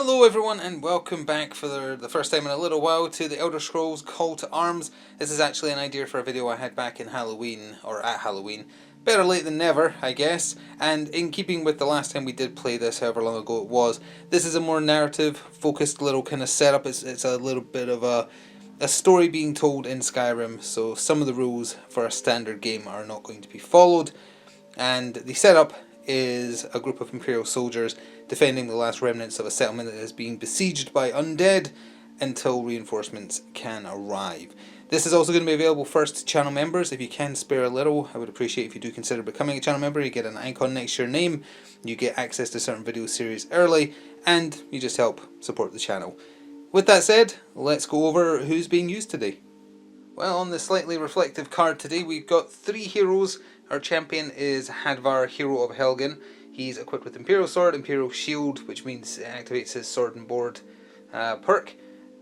Hello everyone and welcome back for the first time in a little while to the Elder Scrolls Call to Arms. This is actually an idea for a video I had back in Halloween, or at Halloween. Better late than never, I guess. And in keeping with the last time we did play this, however long ago it was, this is a more narrative focused little kind of setup. It's a little bit of a story being told in Skyrim, so some of the rules for a standard game are not going to be followed. And the setup is a group of Imperial soldiers defending the last remnants of a settlement that is being besieged by undead until reinforcements can arrive. This is also going to be available first to channel members. If you can spare a little, I would appreciate if you do consider becoming a channel member. You get an icon next to your name, you get access to certain video series early, and you just help support the channel. With that said, let's go over who's being used today. Well, on the slightly reflective card today, we've got three heroes. Our champion is Hadvar, Hero of Helgen. He's equipped with Imperial Sword, Imperial Shield, which means it activates his Sword and Board perk,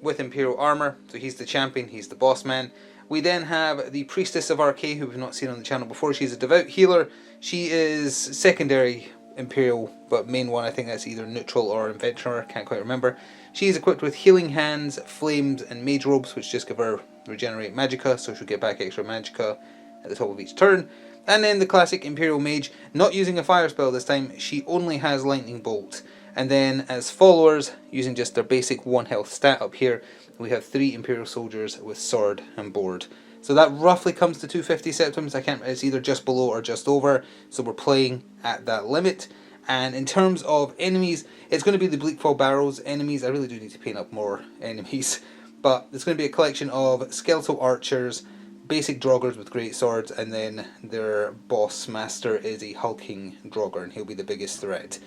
with Imperial Armor. So he's the champion, he's the boss man. We then have the Priestess of Archay, who we've not seen on the channel before. She's a devout healer. She is secondary Imperial, but main one, I think that's either neutral or adventurer, can't quite remember. She's equipped with Healing Hands, Flames, and Mage Robes, which just give her regenerate magicka, so she'll get back extra magicka at the top of each turn. And then the classic Imperial Mage, not using a fire spell this time, she only has Lightning Bolt. And then as followers, using just their basic 1 health stat up here, we have 3 Imperial soldiers with Sword and Board. So that roughly comes to 250 septims. It's either just below or just over, so we're playing at that limit. And in terms of enemies, it's going to be the Bleakfall Barrows enemies. I really do need to paint up more enemies. But it's going to be a collection of skeletal archers, basic Draugrs with great swords, and then their boss master is a hulking Draugr, and he'll be the biggest threat.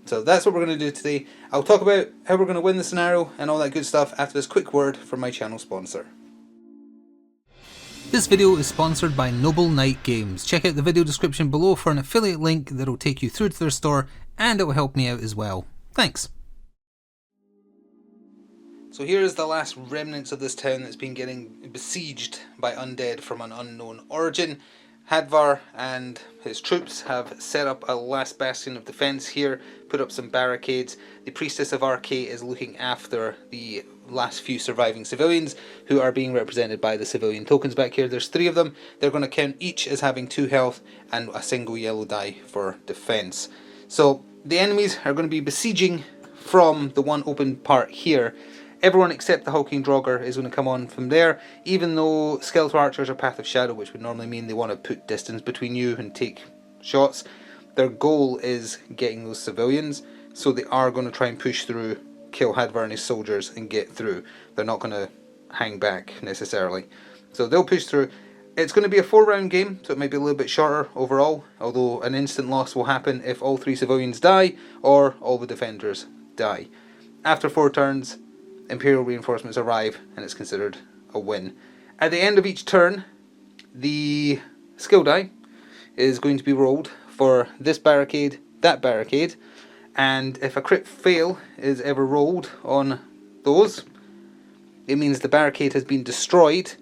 So that's what we're going to do today. I'll talk about how we're going to win the scenario and all that good stuff after this quick word from my channel sponsor. This video is sponsored by Noble Knight Games. Check out the video description below for an affiliate link that will take you through to their store, and it will help me out as well. Thanks. So here is the last remnants of this town that's been getting besieged by undead from an unknown origin. Hadvar and his troops have set up a last bastion of defense here, put up some barricades. The Priestess of Archay is looking after the last few surviving civilians, who are being represented by the civilian tokens back here. There's 3 of them. They're going to count each as having 2 health and a single yellow die for defense. So the enemies are going to be besieging from the one open part here. Everyone except the hulking Draugr is going to come on from there, even though skeletal archers are Path of Shadow, which would normally mean they want to put distance between you and take shots. Their goal is getting those civilians, so they are going to try and push through, kill Hadvar and his soldiers and get through. They're not going to hang back necessarily. So they'll push through. It's going to be a 4-round game, so it might be a little bit shorter overall, although an instant loss will happen if all 3 civilians die or all the defenders die. After 4 turns, Imperial reinforcements arrive and it's considered a win. At the end of each turn, the skill die is going to be rolled for this barricade, that barricade, and if a crit fail is ever rolled on those, it means the barricade has been destroyed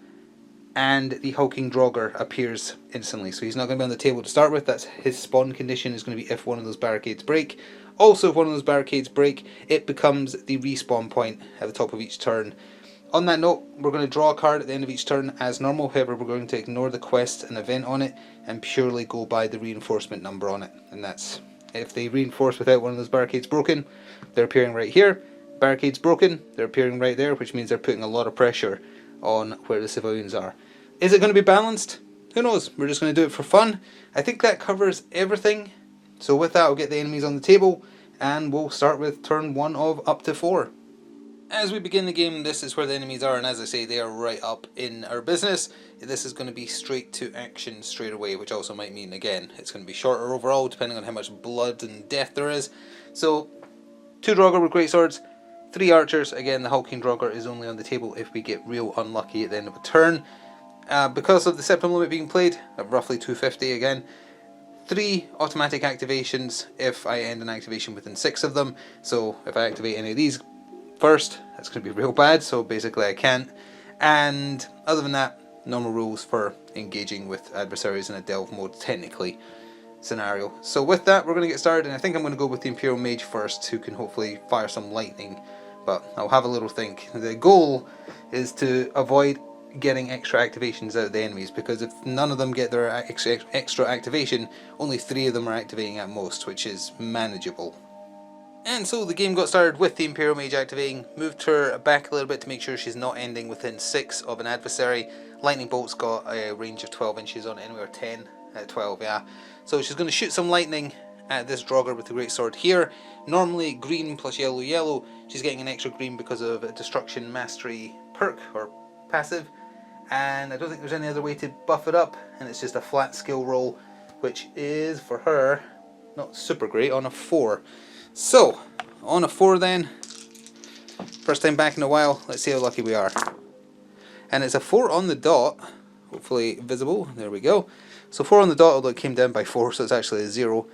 and the hulking Draugr appears instantly. So he's not going to be on the table to start with. That's his spawn condition, is going to be if one of those barricades break. Also, if one of those barricades break, it becomes the respawn point at the top of each turn. On that note, we're going to draw a card at the end of each turn as normal. However, we're going to ignore the quest and event on it and purely go by the reinforcement number on it. And that's, if they reinforce without one of those barricades broken, they're appearing right here. Barricades broken, they're appearing right there, which means they're putting a lot of pressure on where the civilians are. Is it going to be balanced? Who knows? We're just going to do it for fun. I think that covers everything. So with that, I'll get the enemies on the table and we'll start with turn 1 of up to 4. As we begin the game, this is where the enemies are, and as I say, they are right up in our business. This is going to be straight to action straight away, which also might mean, again, it's going to be shorter overall, depending on how much blood and death there is. So, 2 Draugr with great swords, 3 archers. Again, the hulking Draugr is only on the table if we get real unlucky at the end of a turn. Because of the septim limit being played, at roughly 250 again, 3 automatic activations if I end an activation within 6 of them. So if I activate any of these first, that's going to be real bad, so basically I can't. And other than that, normal rules for engaging with adversaries in a delve mode technically. scenario. So with that, we're going to get started, and I think I'm going to go with the Imperial Mage first, who can hopefully fire some lightning, but I'll have a little think. The goal is to avoid getting extra activations out of the enemies, because if none of them get their extra activation, only 3 of them are activating at most, which is manageable. And so the game got started with the Imperial Mage activating, moved her back a little bit to make sure she's not ending within 6 of an adversary. Lightning Bolt's got a range of 12 inches on it, anywhere 10 at 12, yeah. So she's going to shoot some lightning at this Draugr with the Great Sword here. Normally green plus yellow yellow, she's getting an extra green because of a Destruction Mastery perk or passive. And I don't think there's any other way to buff it up, and it's just a flat skill roll, which is for her not super great, on a 4. So, on a 4 then, first time back in a while, let's see how lucky we are. And it's a 4 on the dot, hopefully visible, there we go. So 4 on the dot, although it came down by 4, so it's actually a 0.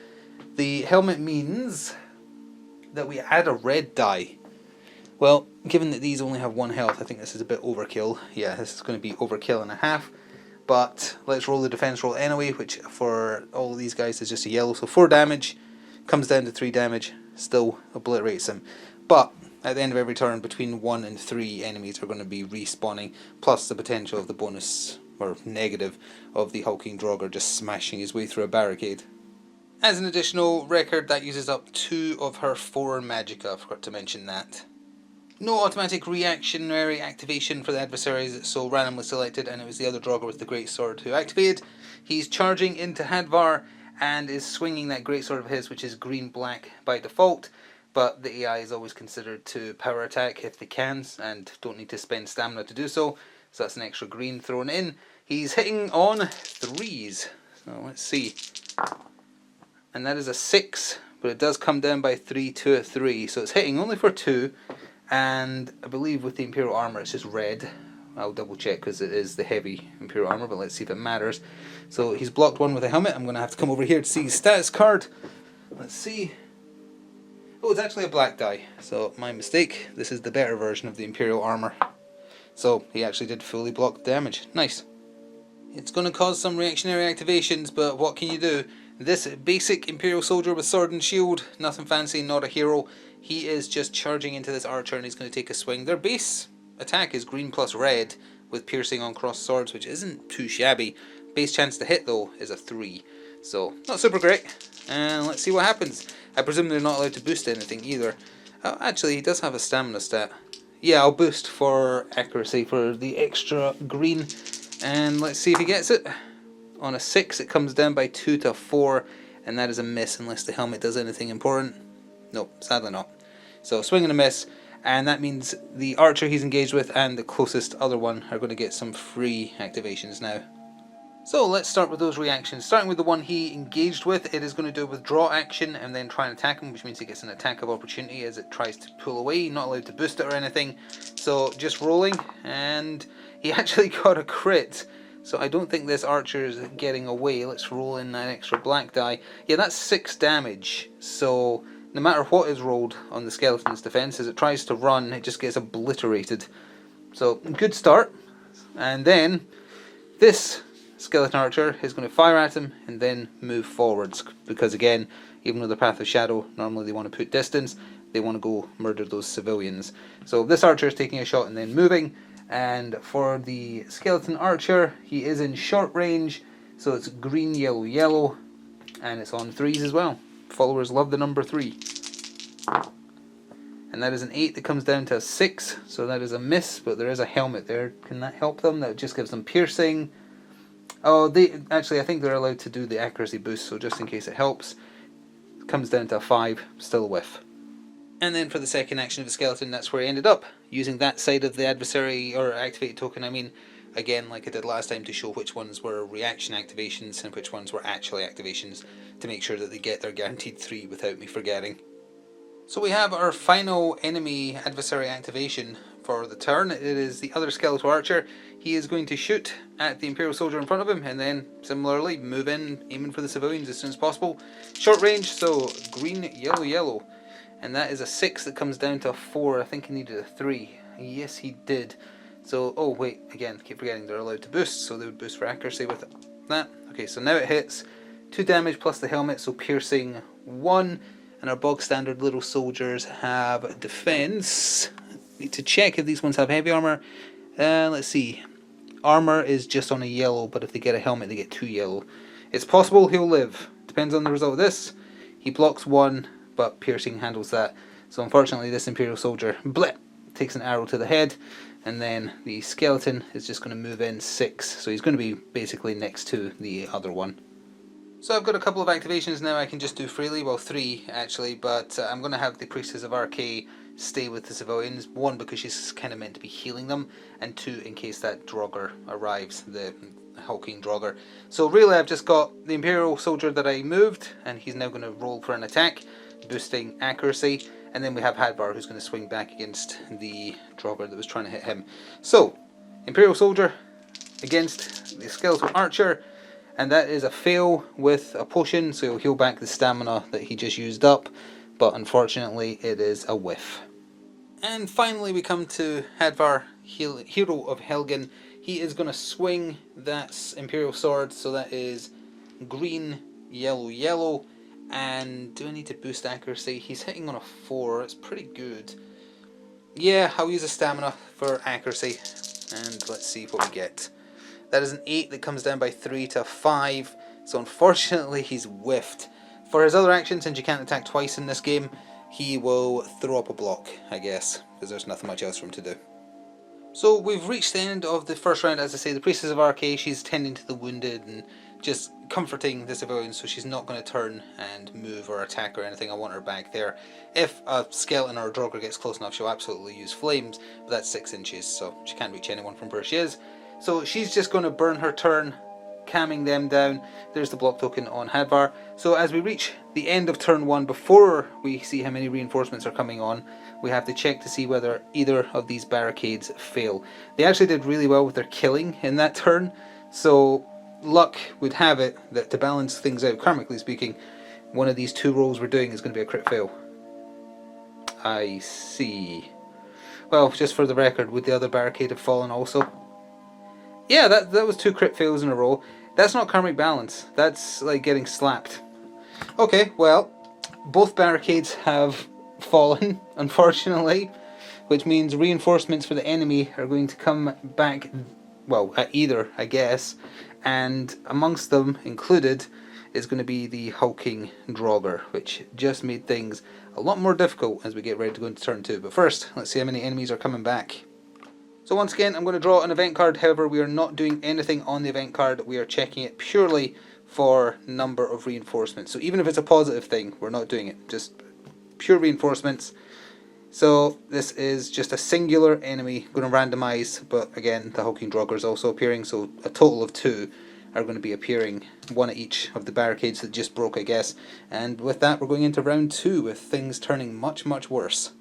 The helmet means that we add a red die. Well, given that these only have 1 health, I think this is a bit overkill. Yeah, this is going to be overkill and a half. But let's roll the defense roll anyway, which for all of these guys is just a yellow. So 4 damage, comes down to 3 damage, still obliterates them. But at the end of every turn, between 1 and 3 enemies are going to be respawning, plus the potential of the bonus, or negative, of the hulking Draugr just smashing his way through a barricade. As an additional record, that uses up 2 of her 4 magicka, I forgot to mention that. No automatic reactionary activation for the adversaries, so randomly selected, and it was the other Draugr with the Great Sword who activated. He's charging into Hadvar and is swinging that Great Sword of his, which is green-black by default, but the AI is always considered to power attack if they can, and don't need to spend stamina to do so, so that's an extra green thrown in. He's hitting on 3s, so let's see. And that is a 6, but it does come down by 3 to a 3, so it's hitting only for 2, and I believe with the Imperial Armour it's just red. I'll double check because it is the heavy Imperial Armour, but let's see if it matters. So he's blocked 1 with a helmet. I'm going to have to come over here to see his status card. Let's see. Oh, it's actually a black die, so my mistake. This is the better version of the Imperial Armour. So he actually did fully block damage. Nice. It's going to cause some reactionary activations, but what can you do? This basic Imperial soldier with sword and shield, nothing fancy, not a hero. He is just charging into this archer and he's going to take a swing. Their base attack is green plus red with piercing on crossed swords, which isn't too shabby. Base chance to hit though is a 3, so not super great. And let's see what happens. I presume they're not allowed to boost anything either. Oh, actually he does have a stamina stat. Yeah, I'll boost for accuracy for the extra green, and let's see if he gets it. On a 6 it comes down by 2 to 4, and that is a miss unless the helmet does anything important. Nope, sadly not. So swing and a miss. And that means the archer he's engaged with and the closest other one are going to get some free activations now. So let's start with those reactions. Starting with the one he engaged with, it is going to do a withdraw action and then try and attack him, which means he gets an attack of opportunity as it tries to pull away. Not allowed to boost it or anything. So just rolling, and he actually got a crit. So I don't think this archer is getting away. Let's roll in that extra black die. Yeah, that's 6 damage. So no matter what is rolled on the skeleton's defense, as it tries to run, it just gets obliterated. So, good start. And then, this skeleton archer is going to fire at him and then move forwards. Because again, even with the Path of Shadow, normally they want to put distance, they want to go murder those civilians. So this archer is taking a shot and then moving. And for the skeleton archer, he is in short range, so it's green, yellow, yellow, and it's on 3s as well. Followers love the number 3. And that is an 8 that comes down to a 6, so that is a miss, but there is a helmet there. Can that help them? That just gives them piercing. Oh, I think they're allowed to do the accuracy boost, so just in case it helps. It comes down to a 5, still a whiff. And then for the second action of the skeleton, that's where he ended up, using that side of the adversary, or activated token, I mean, again, like I did last time, to show which ones were reaction activations and which ones were actually activations, to make sure that they get their guaranteed 3 without me forgetting. So we have our final enemy adversary activation for the turn. It is the other skeletal archer. He is going to shoot at the Imperial soldier in front of him, and then similarly move in, aiming for the civilians as soon as possible. Short range, so green, yellow, yellow. And that is a 6 that comes down to a 4. I think he needed a 3. Yes, he did. So, oh wait, again, keep forgetting they're allowed to boost, so they would boost for accuracy with that. Okay, so now it hits. 2 damage plus the helmet, so piercing 1. And our bog standard little soldiers have defense. Need to check if these ones have heavy armor. Let's see. Armor is just on a yellow, but if they get a helmet, they get 2 yellow. It's possible he'll live. Depends on the result of this. He blocks 1, but piercing handles that. So unfortunately, this Imperial soldier, bleh, takes an arrow to the head. And then the skeleton is just going to move in 6. So he's going to be basically next to the other one. So I've got a couple of activations now I can just do freely. Well, 3 actually, but I'm going to have the Priestess of Archay stay with the civilians. 1, because she's kind of meant to be healing them, and 2, in case that Draugr arrives, the hulking Draugr. So really I've just got the Imperial soldier that I moved, and he's now going to roll for an attack, boosting accuracy, and then we have Hadvar who's going to swing back against the Draugr that was trying to hit him. So, Imperial soldier against the skeletal archer, and that is a fail with a potion, so he'll heal back the stamina that he just used up, but unfortunately it is a whiff. And finally we come to Hadvar, Hero of Helgen. He is going to swing that Imperial sword, so that is green, yellow, yellow, and do I need to boost accuracy? He's hitting on a 4, it's pretty good. Yeah, I'll use a stamina for accuracy, and let's see what we get. That is an 8 that comes down by 3 to 5, so unfortunately he's whiffed. For his other action, since you can't attack twice in this game, he will throw up a block, I guess, because there's nothing much else for him to do. So we've reached the end of the first round. As I say, the Priestess of Archay, she's tending to the wounded and just comforting the civilians, so she's not going to turn and move or attack or anything. I want her back there. If a skeleton or a Draugr gets close enough, she'll absolutely use flames, but that's 6 inches, so she can't reach anyone from where she is. So she's just going to burn her turn, calming them down. There's the block token on Hadvar. So as we reach the end of turn 1, before we see how many reinforcements are coming on, we have to check to see whether either of these barricades fail. They actually did really well with their killing in that turn, so luck would have it that to balance things out, karmically speaking, one of these 2 rolls we're doing is going to be a crit fail. I see. Well, just for the record, would the other barricade have fallen also? Yeah, that was 2 crit fails in a row. That's not karmic balance. That's like getting slapped. Okay, well, both barricades have fallen, unfortunately, which means reinforcements for the enemy are going to come back, well, at either, I guess, and amongst them included is going to be the hulking Draugr, which just made things a lot more difficult as we get ready to go into turn 2. But first, let's see how many enemies are coming back. So once again, I'm going to draw an event card. However, we are not doing anything on the event card. We are checking it purely for number of reinforcements. So even if it's a positive thing, we're not doing it. Just pure reinforcements. So this is just a singular enemy, going to randomize, but again, the hulking Draugr is also appearing, so a total of 2 are going to be appearing, 1 at each of the barricades that just broke, I guess. And with that, we're going into round 2 with things turning much, much worse.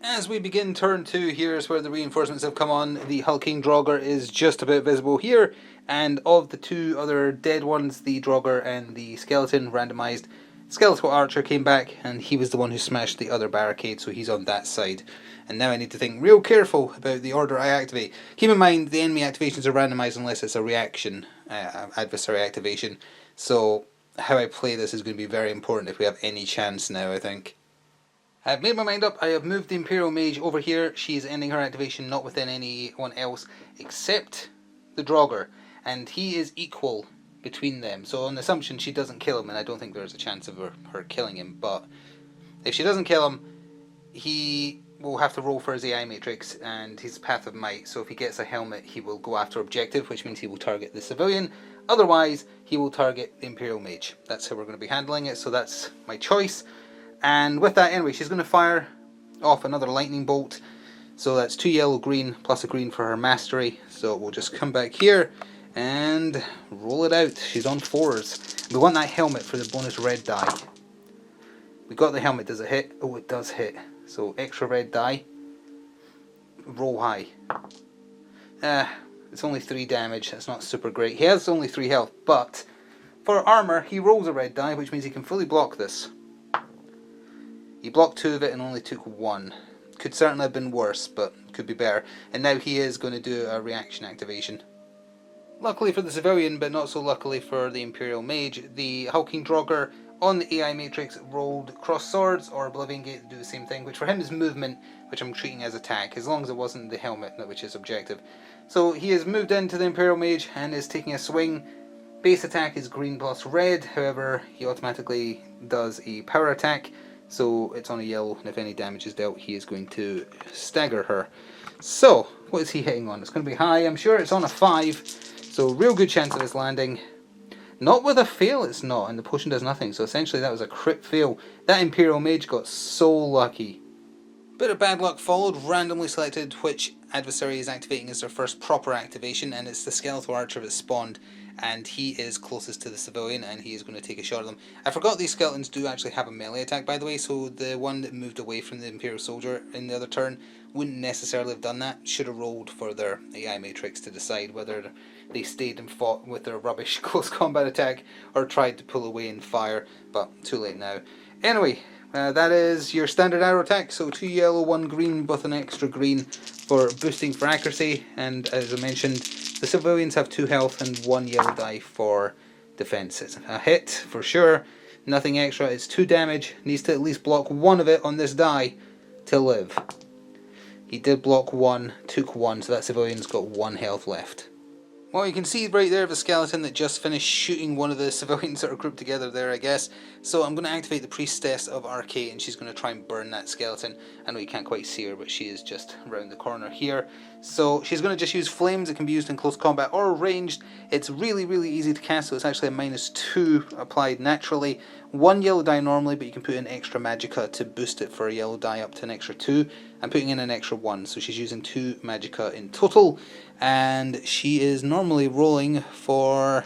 As we begin turn 2, here's where the reinforcements have come on. The hulking Draugr is just about visible here, and of the 2 other dead ones, the Draugr and the skeleton randomized, skeletal archer came back, and he was the one who smashed the other barricade, so he's on that side. And now I need to think real careful about the order I activate. Keep in mind, the enemy activations are randomized unless it's a reaction, adversary activation, so how I play this is going to be very important if we have any chance now, I think. I've made my mind up. I have moved the Imperial Mage over here. She's ending her activation not within anyone else except the Draugr, and he is equal between them. So on the assumption she doesn't kill him, and I don't think there's a chance of her killing him, but if she doesn't kill him, he will have to roll for his AI matrix and his Path of Might. So if he gets a helmet, he will go after objective, which means he will target the civilian. Otherwise, he will target the Imperial Mage. That's how we're going to be handling it, so that's my choice. And with that, anyway, she's going to fire off another lightning bolt. So that's 2 yellow, green, plus a green for her mastery. So we'll just come back here and roll it out. She's on 4s. We want that helmet for the bonus red die. We got the helmet. Does it hit? Oh, it does hit. So extra red die. Roll high. It's only 3 damage. That's not super great. He has only 3 health, but for armor, he rolls a red die, which means he can fully block this. He blocked 2 of it and only took 1. Could certainly have been worse, but could be better. And now he is going to do a reaction activation. Luckily for the civilian, but not so luckily for the Imperial Mage, the hulking Draugr on the AI matrix rolled cross swords or Oblivion Gate to do the same thing, which for him is movement, which I'm treating as attack, as long as it wasn't the helmet, which is objective. So he has moved into the Imperial Mage and is taking a swing. Base attack is green plus red, however he automatically does a power attack, so it's on a yellow, and if any damage is dealt he is going to stagger her. So, what is he hitting on? It's going to be high, I'm sure it's on a 5, so real good chance of his landing. Not with a fail it's not, and the potion does nothing, so essentially that was a crit fail. That Imperial Mage got so lucky. Bit of bad luck followed, randomly selected which adversary is activating as their first proper activation, and it's the Skeletal Archer that spawned, and he is closest to the civilian and he is going to take a shot at them. I forgot these skeletons do actually have a melee attack, by the way, so the one that moved away from the Imperial Soldier in the other turn wouldn't necessarily have done that. Should have rolled for their AI matrix to decide whether they stayed and fought with their rubbish close combat attack or tried to pull away and fire, but too late now. Anyway, that is your standard arrow attack, so 2 yellow, 1 green, with an extra green for boosting for accuracy, and as I mentioned, the civilians have 2 health and 1 yellow die for defense. It's a hit for sure, nothing extra, it's 2 damage, needs to at least block 1 of it on this die to live. He did block 1, took 1, so that civilian's got 1 health left. Well, you can see right there the skeleton that just finished shooting one of the civilians that are grouped together there, I guess. So I'm going to activate the Priestess of Arcade, and she's going to try and burn that skeleton. I know you can't quite see her, but she is just around the corner here. So she's going to just use flames. It can be used in close combat or ranged. It's really, really easy to cast, so it's actually a -2 applied naturally. 1 yellow die normally, but you can put in extra magicka to boost it for a yellow die up to an extra 2. I'm putting in an extra 1, so she's using 2 magicka in total. And she is normally rolling for...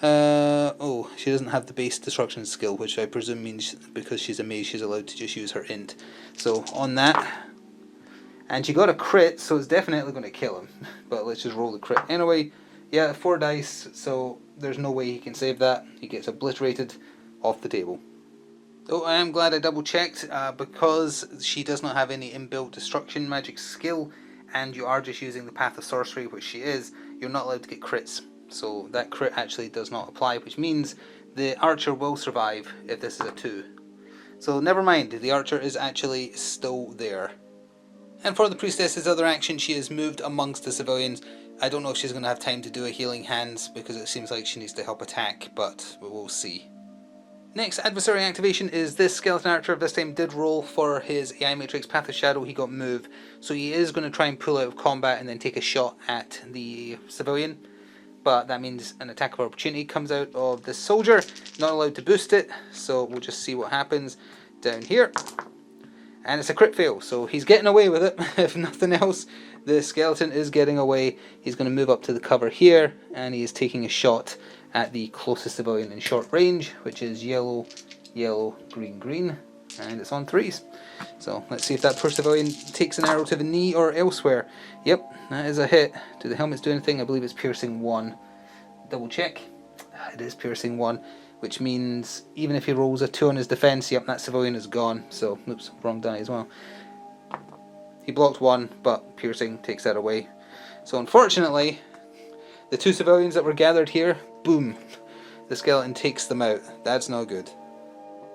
oh, she doesn't have the base destruction skill, which I presume means because she's a mage she's allowed to just use her int. So on that, and she got a crit, so it's definitely going to kill him. But let's just roll the crit anyway. Yeah, 4 dice, so there's no way he can save that. He gets obliterated off the table. Though I am glad I double checked, because she does not have any inbuilt destruction magic skill, and you are just using the Path of Sorcery, which she is, you're not allowed to get crits. So that crit actually does not apply, which means the archer will survive if this is a 2. So never mind, the archer is actually still there. And for the priestess's other action, she has moved amongst the civilians. I don't know if she's going to have time to do a healing hands, because it seems like she needs to help attack, but we will see. Next adversary activation is this skeleton archer. This time did roll for his AI matrix Path of Shadow. He got move, so he is going to try and pull out of combat and then take a shot at the civilian. But that means an attack of opportunity comes out of the soldier. Not allowed to boost it, so we'll just see what happens down here. And it's a crit fail, so he's getting away with it. If nothing else, the skeleton is getting away. He's going to move up to the cover here, and he is taking a shot at the closest civilian in short range, which is yellow, yellow, green, green, and it's on 3s. So let's see if that poor civilian takes an arrow to the knee or elsewhere. Yep, that is a hit. Do the helmets do anything? I believe it's piercing 1. Double check. It is piercing 1, which means even if he rolls a 2 on his defense, yep, that civilian is gone. So, oops, wrong die as well. He blocked 1, but piercing takes that away. So unfortunately, the 2 civilians that were gathered here, boom, the skeleton takes them out. That's no good.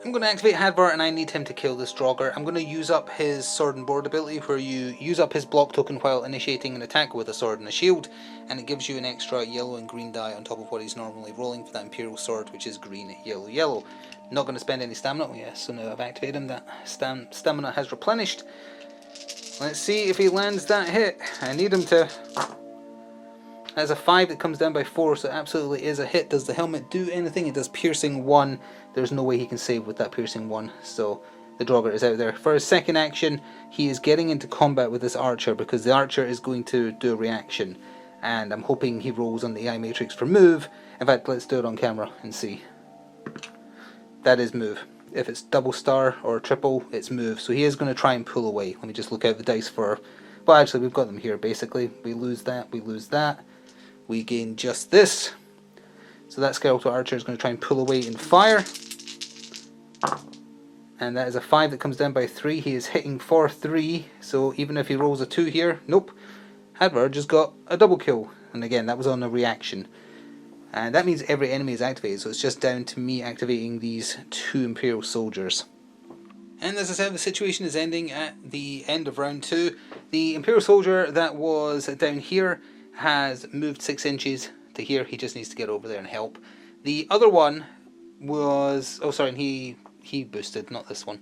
I'm going to activate Hadvar, and I need him to kill this Draugr. I'm going to use up his sword and board ability, where you use up his block token while initiating an attack with a sword and a shield, and it gives you an extra yellow and green die on top of what he's normally rolling for that Imperial sword, which is green, yellow, yellow. Not going to spend any stamina. Oh yes, so now I've activated him, that stamina has replenished. Let's see if he lands that hit. I need him to. That's a 5 that comes down by 4, so it absolutely is a hit. Does the helmet do anything? It does piercing 1. There's no way he can save with that piercing 1, so the Draugr is out there. For his second action, he is getting into combat with this archer, because the archer is going to do a reaction, and I'm hoping he rolls on the AI matrix for move. In fact, let's do it on camera and see. That is move. If it's double star or triple, it's move. So he is going to try and pull away. Let me just look out the dice for... Well, actually, we've got them here, basically. We lose that, we lose that. We gain just this. So that skeletal archer is going to try and pull away and fire. And that is a 5 that comes down by 3. He is hitting for 3. So even if he rolls a 2 here, nope. Hadvar just got a double kill. And again, that was on a reaction. And that means every enemy is activated, so it's just down to me activating these 2 Imperial soldiers. And as I said, the situation is ending at the end of round 2. The Imperial soldier that was down here has moved 6 inches to here. He just needs to get over there and help. The other one was... oh, sorry, he boosted, not this one.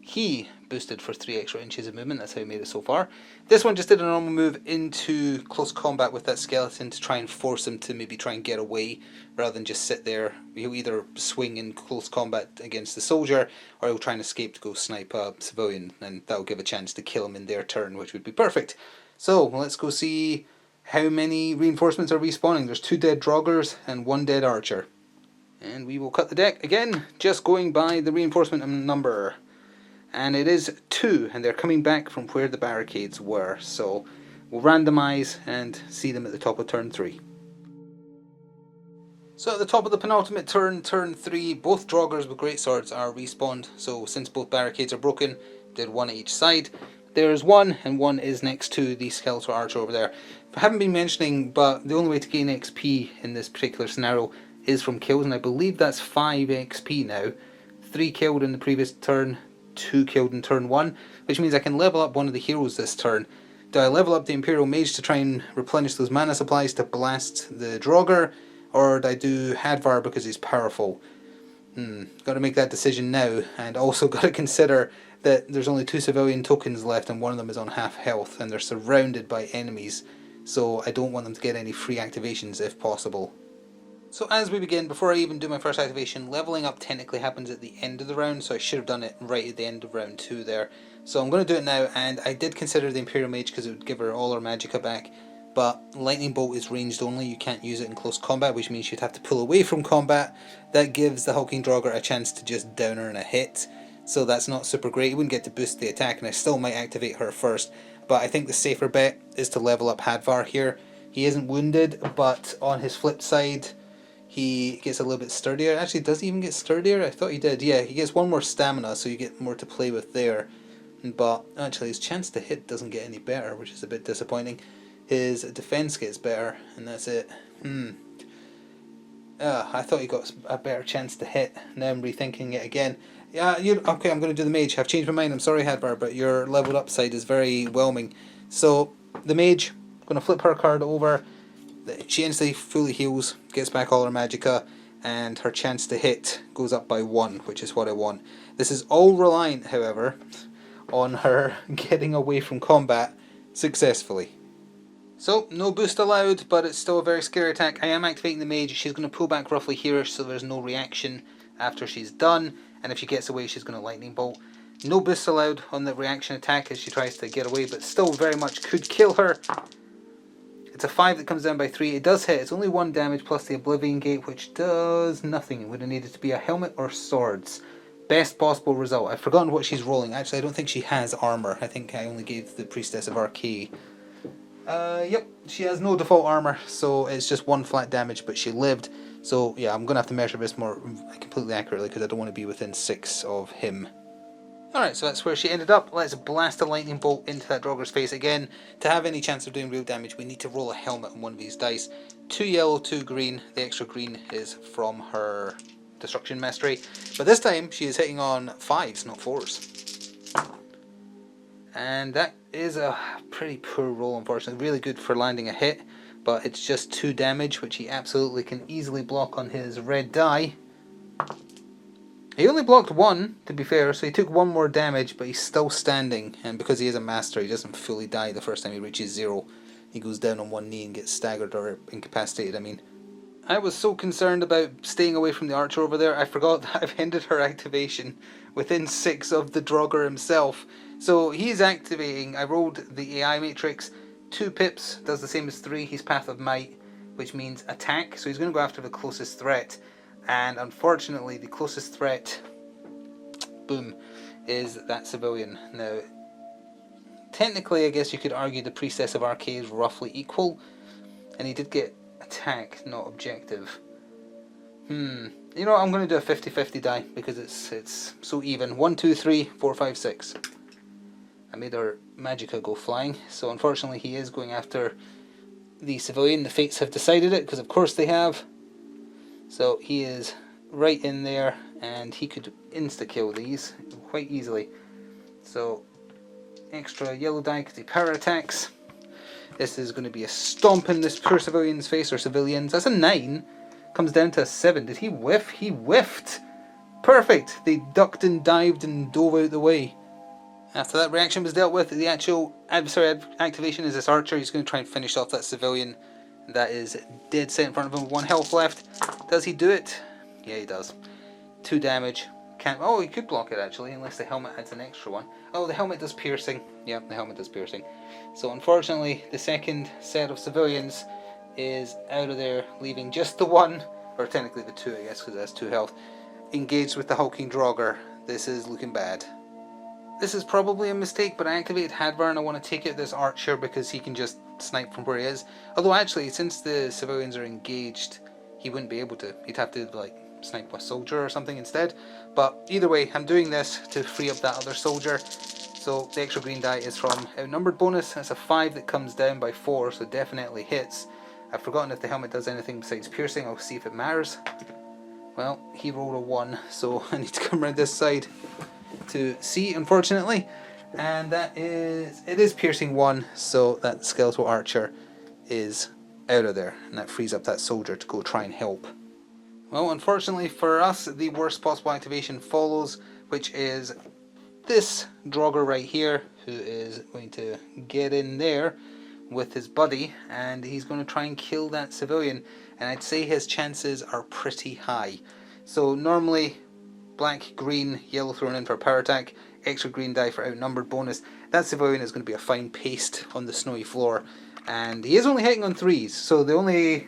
He boosted for 3 extra inches of movement. That's how he made it so far. This one just did a normal move into close combat with that skeleton to try and force him to maybe try and get away rather than just sit there. He'll either swing in close combat against the soldier or he'll try and escape to go snipe a civilian, and that'll give a chance to kill him in their turn, which would be perfect. So let's go see how many reinforcements are respawning. There's 2 dead Draugrs and 1 dead archer. And we will cut the deck again, just going by the reinforcement number. And it is 2, and they're coming back from where the barricades were. So we'll randomise and see them at the top of turn 3. So at the top of the penultimate turn, turn 3, both Draugrs with great swords are respawned. So since both barricades are broken, did 1 at each side. There's 1, and 1 is next to the skeletal archer over there. I haven't been mentioning, but the only way to gain XP in this particular scenario is from kills, and I believe that's 5 XP now. 3 killed in the previous turn, 2 killed in turn 1, which means I can level up one of the heroes this turn. Do I level up the Imperial Mage to try and replenish those mana supplies to blast the Draugr, or do I do Hadvar because he's powerful? Got to make that decision now, and also got to consider that there's only 2 civilian tokens left and one of them is on half health and they're surrounded by enemies, so I don't want them to get any free activations if possible. So as we begin, before I even do my first activation, leveling up technically happens at the end of the round, so I should have done it right at the end of round 2 there. So I'm going to do it now, and I did consider the Imperial Mage because it would give her all her magicka back, but Lightning Bolt is ranged only, you can't use it in close combat, which means you'd have to pull away from combat. That gives the Hulking Draugr a chance to just down her in a hit, so that's not super great. You wouldn't get to boost the attack, and I still might activate her first, but I think the safer bet is to level up Hadvar here. He isn't wounded, but on his flip side, he gets a little bit sturdier. Actually, does he even get sturdier? I thought he did. Yeah, he gets 1 more stamina, so you get more to play with there. But actually, his chance to hit doesn't get any better, which is a bit disappointing. His defense gets better, and that's it. I thought he got a better chance to hit. Now I'm rethinking it again. Yeah, okay, I'm going to do the mage. I've changed my mind. I'm sorry, Hadvar, but your leveled up side is very whelming. So, the mage, I'm going to flip her card over. She instantly fully heals, gets back all her magicka, and her chance to hit goes up by 1, which is what I want. This is all reliant, however, on her getting away from combat successfully. So, no boost allowed, but it's still a very scary attack. I am activating the mage. She's going to pull back roughly here so there's no reaction after she's done, and if she gets away she's going to lightning bolt. No boost allowed on the reaction attack as she tries to get away, but still very much could kill her. It's a 5 that comes down by 3. It does hit. It's only 1 damage plus the Oblivion Gate, which does nothing. It would have needed to be a helmet or swords. Best possible result. I've forgotten what she's rolling. Actually, I don't think she has armor. I think I only gave the Priestess of Arcade. Yep, she has no default armor, so it's just 1 flat damage, but she lived. So yeah, I'm going to have to measure this more completely accurately because I don't want to be within 6 of him. Alright, so that's where she ended up. Let's blast a lightning bolt into that Draugr's face again. To have any chance of doing real damage, we need to roll a helmet on one of these dice. 2 yellow, 2 green. The extra green is from her Destruction Mastery. But this time, she is hitting on 5s, not 4s. And that is a pretty poor roll, unfortunately. Really good for landing a hit, but it's just 2 damage, which he absolutely can easily block on his red die. He only blocked 1, to be fair, so he took 1 more damage, but he's still standing, and because he is a master, he doesn't fully die the first time he reaches 0. He goes down on 1 knee and gets staggered, or incapacitated, I mean. I was so concerned about staying away from the archer over there, I forgot that I've ended her activation within 6 of the Draugr himself. So he's activating. I rolled the AI matrix. 2 pips does the same as 3. He's Path of Might, which means attack, so he's going to go after the closest threat. And unfortunately, the closest threat, boom, is that civilian. Now, technically, I guess you could argue the Priestess of Arcade is roughly equal, and he did get attack, not objective. You know what, I'm going to do a 50-50 die, because it's so even. 1, 2, 3, 4, 5, 6. I made our Magicka go flying, so unfortunately he is going after the civilian. The fates have decided it, because of course they have. So he is right in there, and he could insta-kill these quite easily. So extra yellow die because he power attacks. This is going to be a stomp in this poor civilian's face, or civilians. That's a 9. Comes down to a 7. Did he whiff? He whiffed! Perfect! They ducked and dived and dove out the way. After that reaction was dealt with, the actual adversary activation is this archer. He's going to try and finish off that civilian that is dead set in front of him with 1 health left. Does he do it? Yeah, he does. 2 damage. Can't. Oh, he could block it actually, unless the helmet adds an extra 1. Oh, the helmet does piercing. Yep, the helmet does piercing. So unfortunately, the second set of civilians is out of there, leaving just the 1, or technically the 2, I guess, because it has 2 health, engaged with the hulking Draugr. This is looking bad. This is probably a mistake, but I activated Hadvar and I want to take out this archer because he can just snipe from where he is. Although actually, since the civilians are engaged, he wouldn't be able to. He'd have to like snipe a soldier or something instead. But either way, I'm doing this to free up that other soldier. So the extra green die is from outnumbered bonus. That's a 5 that comes down by 4, so definitely hits. I've forgotten if the helmet does anything besides piercing. I'll see if it matters. Well, he rolled a 1, so I need to come around this side to see, unfortunately. And it is piercing 1, so that skeletal archer is out of there, and that frees up that soldier to go try and help. Well, unfortunately for us, the worst possible activation follows, which is this Draugr right here, who is going to get in there with his buddy, and he's going to try and kill that civilian, and I'd say his chances are pretty high. So normally black, green, yellow thrown in for a power attack, extra green die for outnumbered bonus. That civilian is going to be a fine paste on the snowy floor, and he is only hitting on 3s, so the only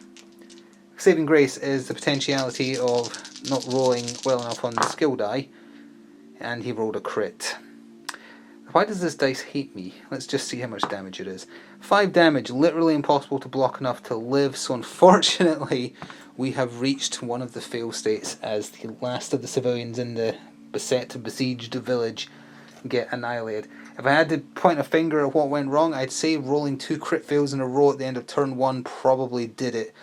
saving grace is the potentiality of not rolling well enough on the skill die, and he rolled a crit. Why does this dice hate me? Let's just see how much damage it is. 5 damage, literally impossible to block enough to live, so unfortunately we have reached one of the fail states as the last of the civilians in the beset and besieged village get annihilated. If I had to point a finger at what went wrong, I'd say rolling 2 crit fails in a row at the end of turn 1 probably did it.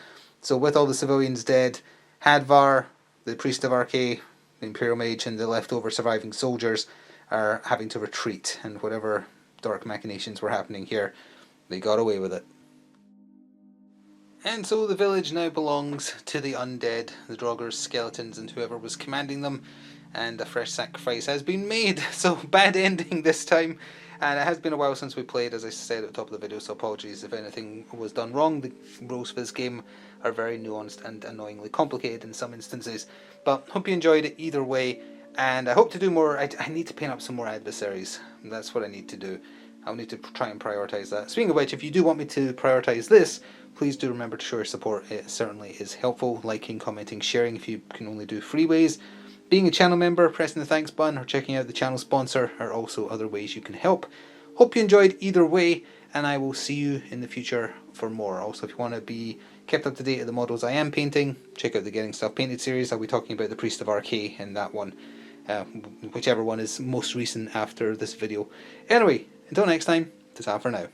So with all the civilians dead, Hadvar, the Priest of Archay, the Imperial Mage, and the leftover surviving soldiers are having to retreat, and whatever dark machinations were happening here, they got away with it. And so the village now belongs to the undead, the Draugr's skeletons, and whoever was commanding them, and a fresh sacrifice has been made. So bad ending this time, and it has been a while since we played, as I said at the top of the video, so apologies if anything was done wrong. The rules for this game are very nuanced and annoyingly complicated in some instances, but hope you enjoyed it either way, and I hope to do more. I need to paint up some more adversaries. That's what I need to do. I'll need to try and prioritise that. Speaking of which, if you do want me to prioritise this, please do remember to show your support. It certainly is helpful. Liking, commenting, sharing if you can only do free ways. Being a channel member, pressing the thanks button, or checking out the channel sponsor are also other ways you can help. Hope you enjoyed either way, and I will see you in the future for more. Also, if you want to be kept up to date with the models I am painting, check out the Getting Stuff Painted series. I'll be talking about the Priest of Archay in that one. Whichever one is most recent after this video. Anyway, until next time, ta-ta for now.